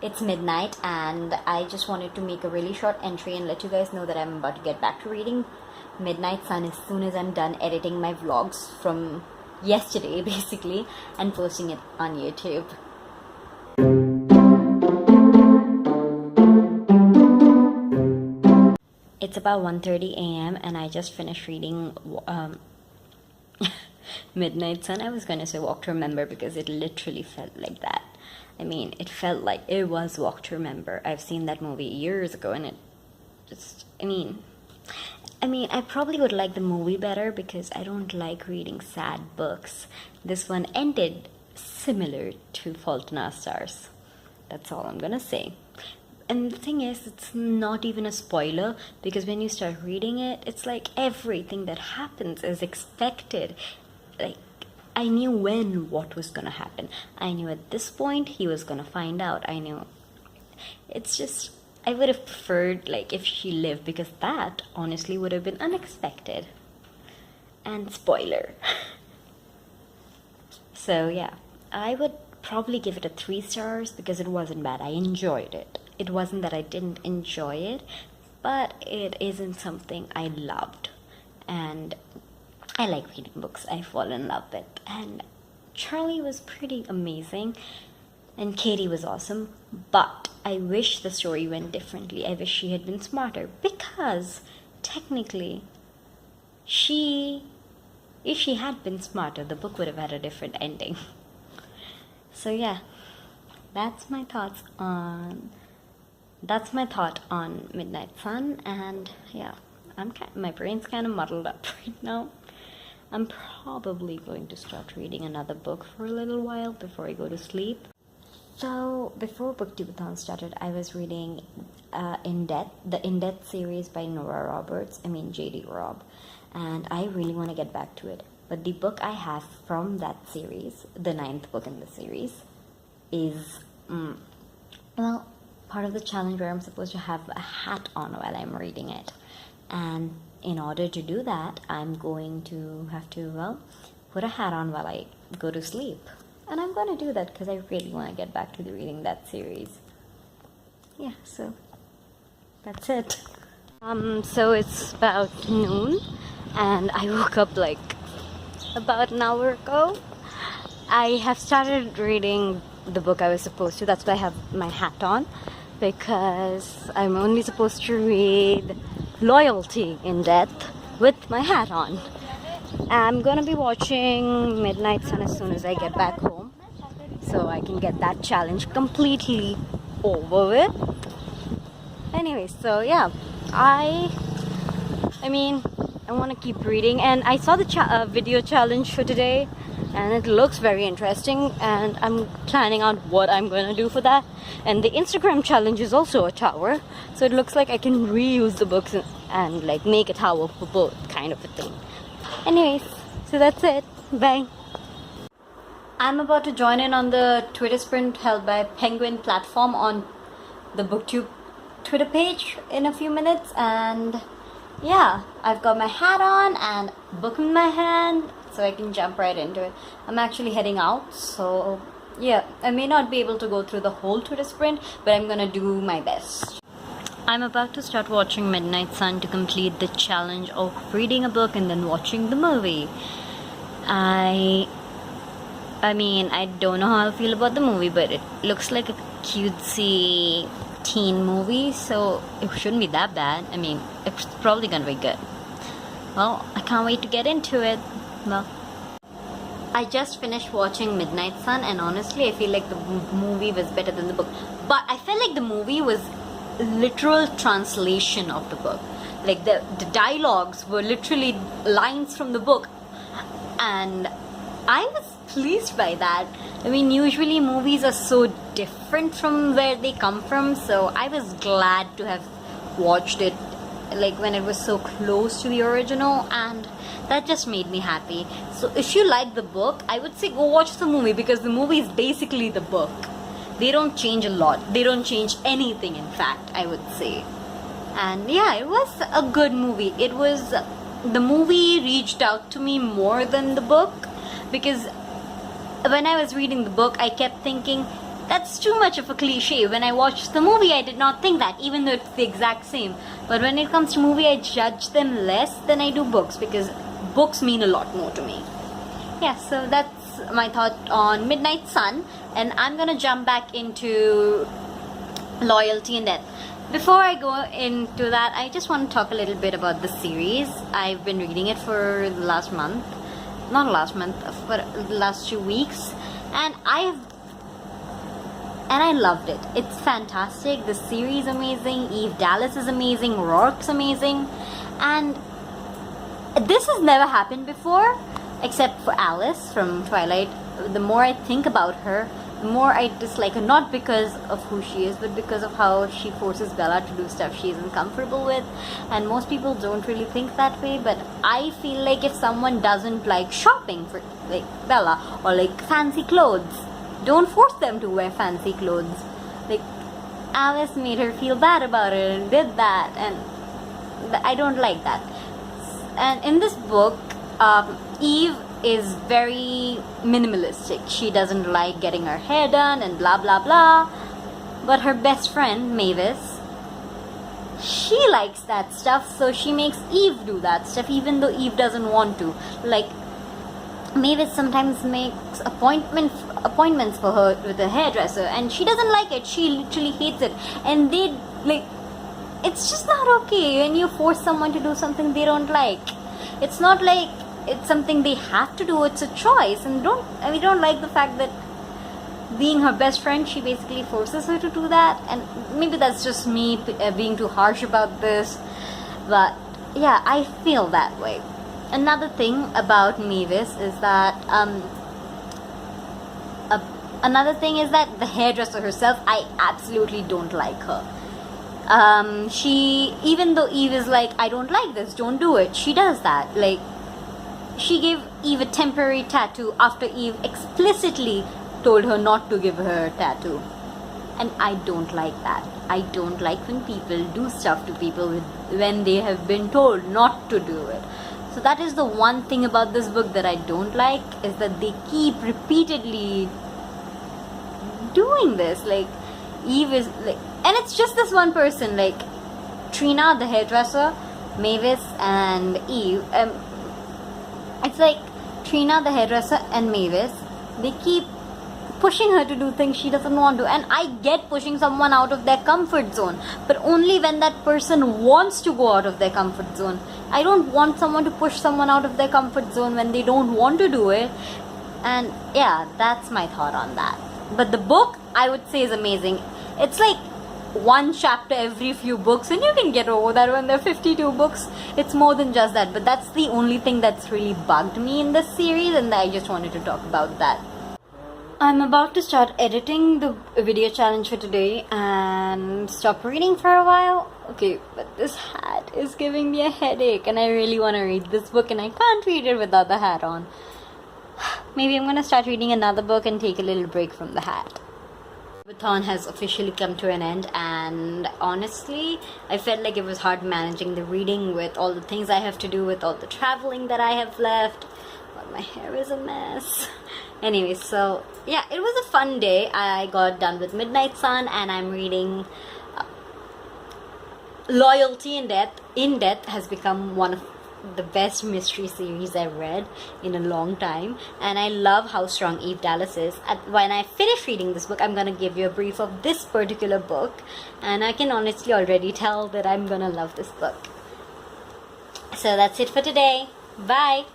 It's midnight and I just wanted to make a really short entry and let you guys know that I'm about to get back to reading Midnight Sun as soon as I'm done editing my vlogs from yesterday basically and posting it on YouTube. It's about 1:30 a.m. and I just finished reading Midnight Sun. I was going to say Walk to Remember because it literally felt like that. I mean, it felt like it was Walk to Remember. I've seen that movie years ago and it just, I mean, I probably would like the movie better because I don't like reading sad books. This one ended similar to Fault in Our Stars. That's all I'm gonna say. And the thing is, it's not even a spoiler because when you start reading it, it's like everything that happens is expected. Like, I knew what was gonna happen. I knew at this point he was gonna find out. I knew. It's just, I would have preferred like if she lived because that honestly would have been unexpected. And spoiler. So yeah, I would probably give it a 3 stars because it wasn't bad. I enjoyed it. It wasn't that I didn't enjoy it, but it isn't something I loved. And I like reading books I fall in love with. And Charlie was pretty amazing. And Katie was awesome. But I wish the story went differently. I wish she had been smarter. Because technically, if she had been smarter, the book would have had a different ending. So yeah, that's my thought on Midnight Sun. And yeah, my brain's kind of muddled up right now. I'm probably going to start reading another book for a little while before I go to sleep. So before Booktube-a-thon started, I was reading the In Death series by J.D. Robb, and I really want to get back to it. But the book I have from that series, the 9th book in the series, is part of the challenge where I'm supposed to have a hat on while I'm reading it. And in order to do that, I'm going to have to, put a hat on while I go to sleep. And I'm going to do that because I really want to get back to reading that series. Yeah, so that's it. So it's about noon, and I woke up like about an hour ago. I have started reading the book I was supposed to. That's why I have my hat on, because I'm only supposed to read Loyalty in Death with my hat on. I'm gonna be watching Midnight Sun as soon as I get back home, so I can get that challenge completely over with. Anyway, so yeah, I want to keep reading, and I saw the video challenge for today, and it looks very interesting, and I'm planning out what I'm going to do for that. And the Instagram challenge is also a tower, so it looks like I can reuse the books and like make a tower for both, kind of a thing. Anyways, so that's it. Bye. I'm about to join in on the Twitter sprint held by Penguin platform on the Booktube Twitter page in a few minutes, and yeah, I've got my hat on and a book in my hand, so I can jump right into it. I'm actually heading out, so yeah, I may not be able to go through the whole Twitter sprint, but I'm gonna do my best. I'm about to start watching Midnight Sun to complete the challenge of reading a book and then watching the movie. I don't know how I feel about the movie, but it looks like a cutesy teen movie, so it shouldn't be that bad. It's probably gonna be good. Well, I can't wait to get into it. Well, I just finished watching Midnight Sun, and honestly, I feel like the movie was better than the book. But I felt like the movie was literal translation of the book. Like the dialogues were literally lines from the book, and I was pleased by that. Usually movies are so different from where they come from, so I was glad to have watched it like when it was so close to the original, and that just made me happy. So if you like the book, I would say go watch the movie, because the movie is basically the book. They don't change a lot. They don't change anything, in fact, I would say. And yeah, it was a good movie. The movie reached out to me more than the book, because when I was reading the book, I kept thinking, that's too much of a cliche. When I watched the movie, I did not think that, even though it's the exact same. But when it comes to movie, I judge them less than I do books, because books mean a lot more to me. Yeah, so that's my thought on Midnight Sun, and I'm gonna jump back into Loyalty and Death. Before I go into that, I just want to talk a little bit about the series. I've been reading it for the last month, not last month, for the last 2 weeks, and I loved it. It's fantastic. The series is amazing. Eve Dallas is amazing. Rourke's amazing, and this has never happened before, except for Alice from Twilight. The more I think about her, the more I dislike her, not because of who she is, but because of how she forces Bella to do stuff she isn't comfortable with. And most people don't really think that way, but I feel like if someone doesn't like shopping for like Bella, or like fancy clothes, don't force them to wear fancy clothes. Like, Alice made her feel bad about it and did that, and I don't like that. And in this book, Eve is very minimalistic. She doesn't like getting her hair done and blah blah blah. But her best friend, Mavis, she likes that stuff, so she makes Eve do that stuff even though Eve doesn't want to. Like, Mavis sometimes makes appointments for her with a hairdresser, and she doesn't like it. She literally hates it. And they, like, it's just not okay when you force someone to do something they don't like. It's not like it's something they have to do, it's a choice. And we don't like the fact that being her best friend, she basically forces her to do that. And maybe that's just me being too harsh about this, but yeah, I feel that way. Another thing about Mavis is that the hairdresser herself, I absolutely don't like her. She, even though Eve is like, I don't like this, don't do it, she does that. Like, she gave Eve a temporary tattoo after Eve explicitly told her not to give her a tattoo. And I don't like that. I don't like when people do stuff to people when they have been told not to do it. So that is the one thing about this book that I don't like, is that they keep repeatedly doing this. Like, Eve is like, and it's just this one person, like Trina the hairdresser, Mavis, and Eve. It's like Trina the hairdresser and Mavis, they keep pushing her to do things she doesn't want to. And I get pushing someone out of their comfort zone, but only when that person wants to go out of their comfort zone. I don't want someone to push someone out of their comfort zone when they don't want to do it. And yeah, that's my thought on that. But the book, I would say, is amazing. It's like one chapter every few books, and you can get over that when there are 52 books. It's more than just that, but that's the only thing that's really bugged me in this series, and I just wanted to talk about that. I'm about to start editing the video challenge for today and stop reading for a while. Okay, but this hat is giving me a headache, and I really want to read this book, and I can't read it without the hat on. Maybe I'm gonna start reading another book and take a little break from the hat. Booktube-a-thon has officially come to an end, and honestly, I felt like it was hard managing the reading with all the things I have to do, with all the traveling that I have left. But my hair is a mess. Anyway, so yeah, it was a fun day. I got done with Midnight Sun, and I'm reading Loyalty and Death. In Death has become one of the best mystery series I've read in a long time, and I love how strong Eve Dallas is. When I finish reading this book, I'm gonna give you a brief of this particular book, and I can honestly already tell that I'm gonna love this book. So that's it for today. Bye.